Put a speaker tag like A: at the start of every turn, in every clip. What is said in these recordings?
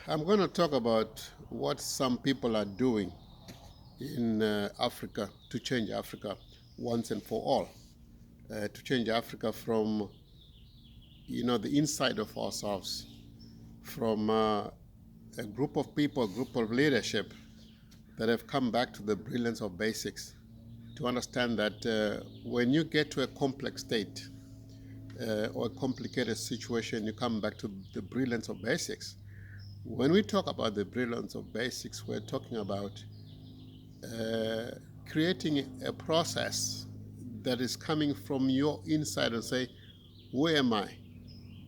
A: I'm going to talk about what some people are doing in Africa to change Africa once and for all, to change Africa from, the inside of ourselves, from a group of people, a group of leadership that have come back to the brilliance of basics, to understand that when you get to a complex state or a complicated situation, you come back to the brilliance of basics. When we talk about the brilliance of basics, we're talking about creating a process that is coming from your inside and say, where am I?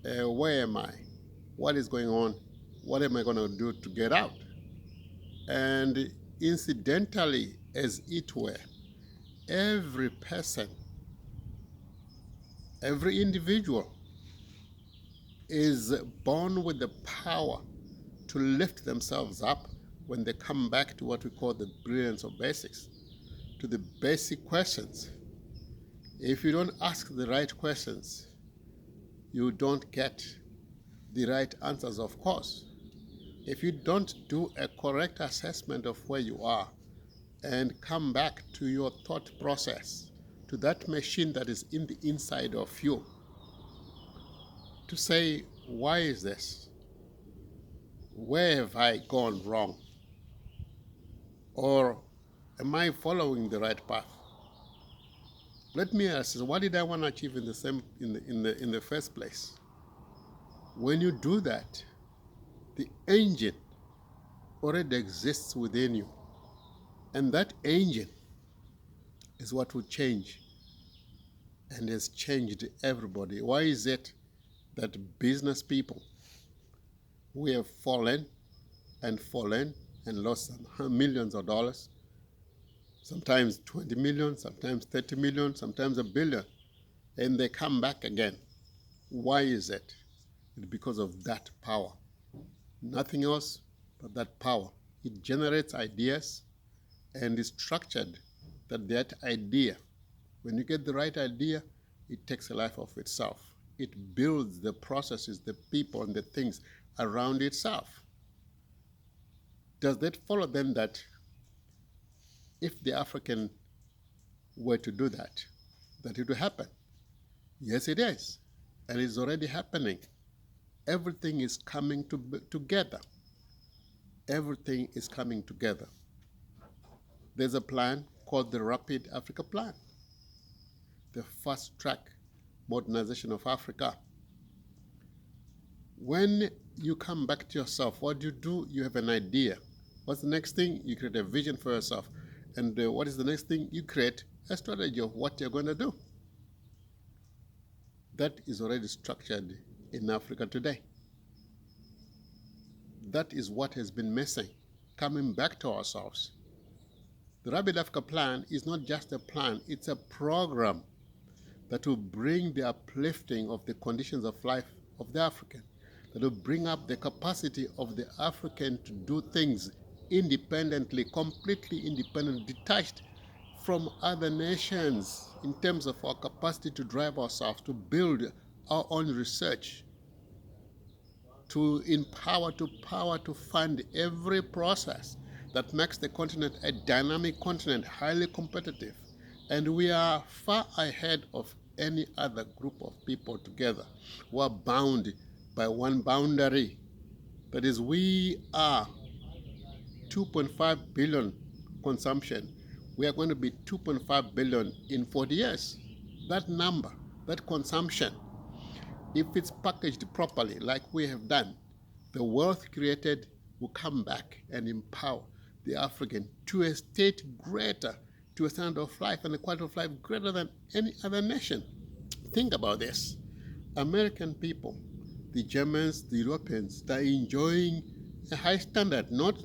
A: Where am I? What is going on? What am I going to do to get out? And incidentally, as it were, every person, every individual is born with the power to lift themselves up when they come back to what we call the brilliance of basics, to the basic questions. If you don't ask the right questions, you don't get the right answers, of course. If you don't do a correct assessment of where you are and come back to your thought process, to that machine that is in the inside of you, to say, why is this? Where have I gone wrong? Or am I following the right path? Let me ask, what did I want to achieve in the first place? When you do that, the engine already exists within you. And that engine is what will change and has changed everybody. Why is it that business people who have fallen and lost millions of dollars, sometimes 20 million, sometimes 30 million, sometimes a billion, and they come back again? Why is it? It's because of that power. Nothing else but that power. It generates ideas and is structured that idea, when you get the right idea, it takes a life of itself. It builds the processes, the people, and the things around itself. Does that follow then that if the African were to do that it would happen? Yes, it is. And it's already happening. Everything is coming together. Everything is coming together. There's a plan called the Rapid Africa Plan, the fast-track modernization of Africa. When you come back to yourself, what do? You have an idea. What's the next thing? You create a vision for yourself. And what is the next thing? You create a strategy of what you're going to do. That is already structured in Africa today. That is what has been missing, coming back to ourselves. The Rapid Africa Plan is not just a plan, it's a program that will bring the uplifting of the conditions of life of the African, that will bring up the capacity of the African to do things independently, completely independent, detached from other nations in terms of our capacity to drive ourselves, to build our own research, to empower, to power, to fund every process that makes the continent a dynamic continent, highly competitive. And we are far ahead of any other group of people together who are bound by one boundary. That is, we are 2.5 billion consumption. We are going to be 2.5 billion in 40 years. That number, that consumption, if it's packaged properly like we have done, the wealth created will come back and empower the African to a state greater, to a standard of life and a quality of life greater than any other nation. Think about this. American people, the Germans, the Europeans, they're enjoying a high standard, not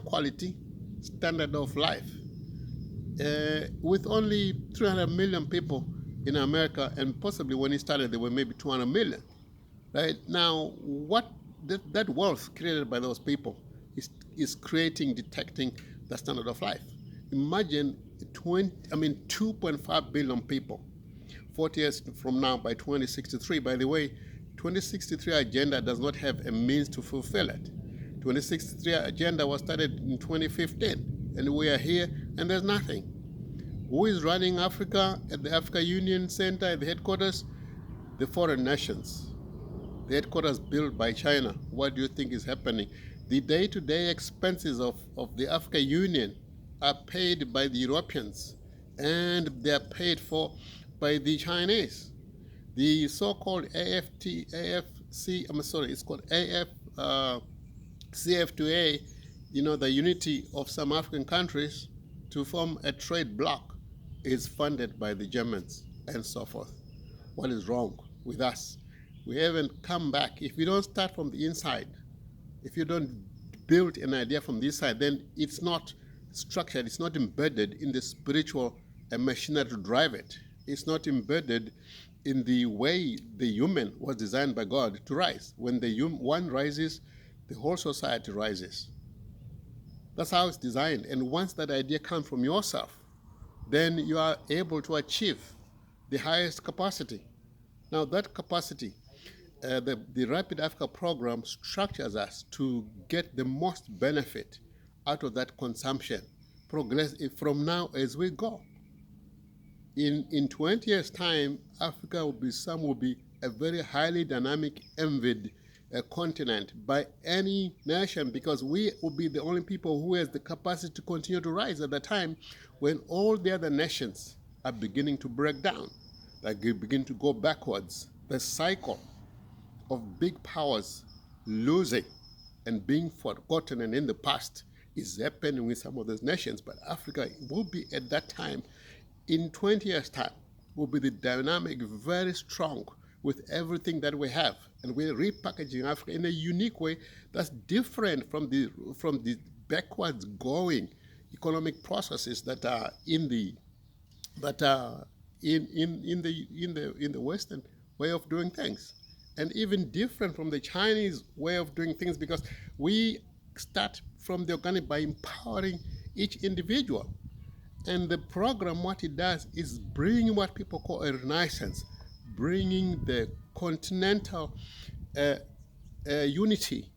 A: quality, standard of life. With only 300 million people in America, and possibly when it started there were maybe 200 million. Right now, what that wealth created by those people is detecting the standard of life. Imagine 2.5 billion people, 40 years from now by 2063. By the way, 2063 agenda does not have a means to fulfill it. 2063 agenda was started in 2015, and we are here, and there's nothing. Who is running Africa at the Africa Union Center, at the headquarters? The foreign nations. The headquarters built by China. What do you think is happening? The day-to-day expenses of the Africa Union are paid by the Europeans, and they are paid for by the Chinese. The so-called it's called CF2A, the unity of some African countries to form a trade bloc, is funded by the Germans and so forth. What is wrong with us? We haven't come back. If we don't start from the inside, if you don't build an idea from this side, then it's not structured, it's not embedded in the spiritual machinery to drive it. It's not embedded in the way the human was designed by God to rise. When the one rises, the whole society rises. That's how it's designed. And once that idea comes from yourself, then you are able to achieve the highest capacity. Now that capacity, the Rapid Africa program structures us to get the most benefit out of that consumption, progress from now as we go. In 20 years' time, Africa will be a very highly dynamic, envied continent by any nation, because we will be the only people who has the capacity to continue to rise at the time when all the other nations are beginning to break down, like they begin to go backwards. The cycle of big powers losing and being forgotten and in the past is happening with some of those nations, but Africa will be at that time, in 20 years' time, will be the dynamic, very strong with everything that we have. And we're repackaging Africa in a unique way that's different from the backwards going economic processes that are in the Western way of doing things, and even different from the Chinese way of doing things, because we start from the organic by empowering each individual. And the program, what it does is bringing what people call a renaissance, bringing the continental unity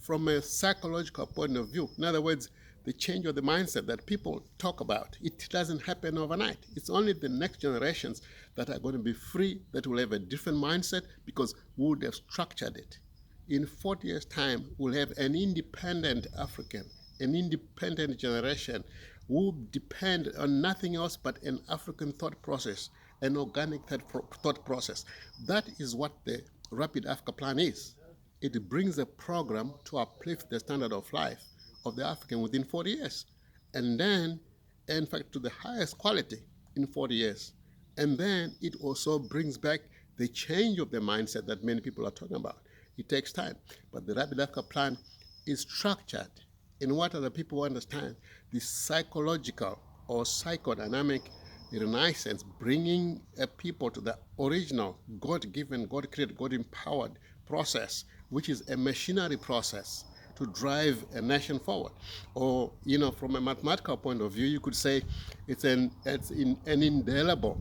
A: from a psychological point of view. In other words, the change of the mindset that people talk about. It doesn't happen overnight. It's only the next generations that are going to be free, that will have a different mindset, because we would have structured it. In 40 years' time, we'll have an independent African, an independent generation who will depend on nothing else but an African thought process, an organic thought process. That is what the Rapid Africa Plan is. It brings a program to uplift the standard of life of the African within 40 years. And then, in fact, to the highest quality in 40 years. And then it also brings back the change of the mindset that many people are talking about. It takes time. But the Rapid Africa Plan is structured in what other people understand, the psychological or psychodynamic renaissance, bringing people to the original God-given, God-created, God-empowered process, which is a machinery process to drive a nation forward. Or, from a mathematical point of view, you could say it's an indelible,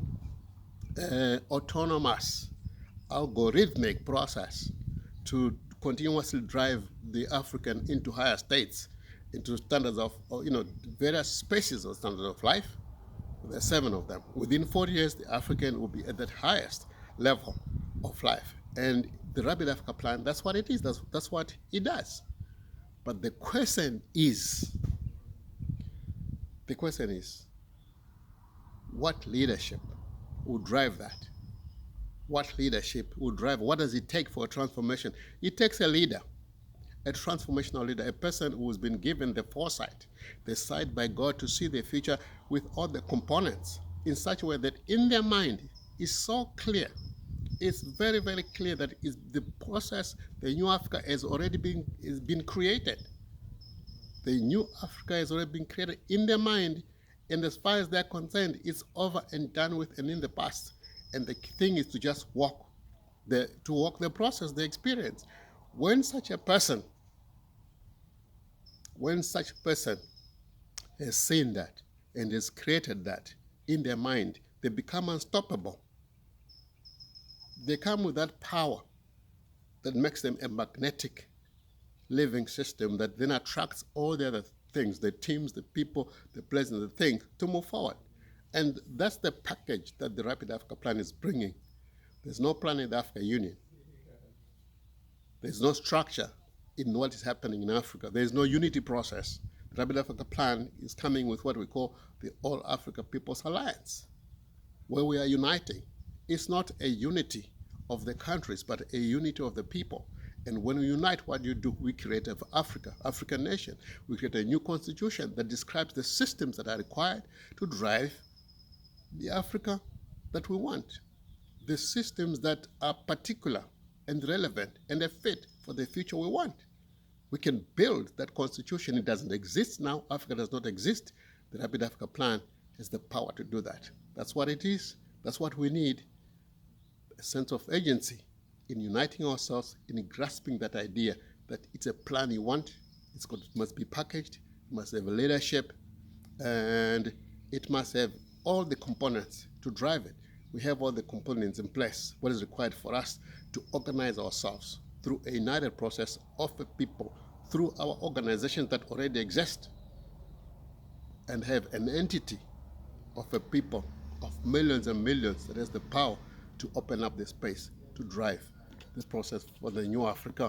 A: autonomous, algorithmic process to continuously drive the African into higher states, into standards of, various species of standards of life. There are 7 of them. Within 40 years, the African will be at that highest level of life. And the Rapid Africa Plan, that's what it is. That's what it does. But the question is, what leadership will drive that? What leadership will drive? What does it take for a transformation? It takes a leader, a transformational leader, a person who has been given the foresight, the sight by God to see the future with all the components in such a way that in their mind is so clear. It's very, very clear that is the process, the new Africa has already been created. The new Africa has already been created in their mind, and as far as they're concerned, it's over and done with and in the past. And the thing is to just walk the process, the experience. When such a person has seen that and has created that in their mind, they become unstoppable. They come with that power that makes them a magnetic living system that then attracts all the other things, the teams, the people, the places, the things to move forward. And that's the package that the Rapid Africa Plan is bringing. There's no plan in the Africa Union. There's no structure in what is happening in Africa. There's no unity process. The Rapid Africa Plan is coming with what we call the All Africa People's Alliance, where we are uniting. It's not a unity of the countries, but a unity of the people. And when we unite, what do you do? We create an African nation. We create a new constitution that describes the systems that are required to drive the Africa that we want. The systems that are particular and relevant and a fit for the future we want. We can build that constitution. It doesn't exist now. Africa does not exist. The Rapid Africa Plan has the power to do that. That's what it is. That's what we need. A sense of agency in uniting ourselves, in grasping that idea that it's a plan you want. It must be packaged. It must have a leadership. And it must have all the components to drive it. We have all the components in place. What is required for us to organize ourselves through a united process of the people, through our organizations that already exist, and have an entity of a people of millions and millions that has the power to open up the space to drive this process for the new Africa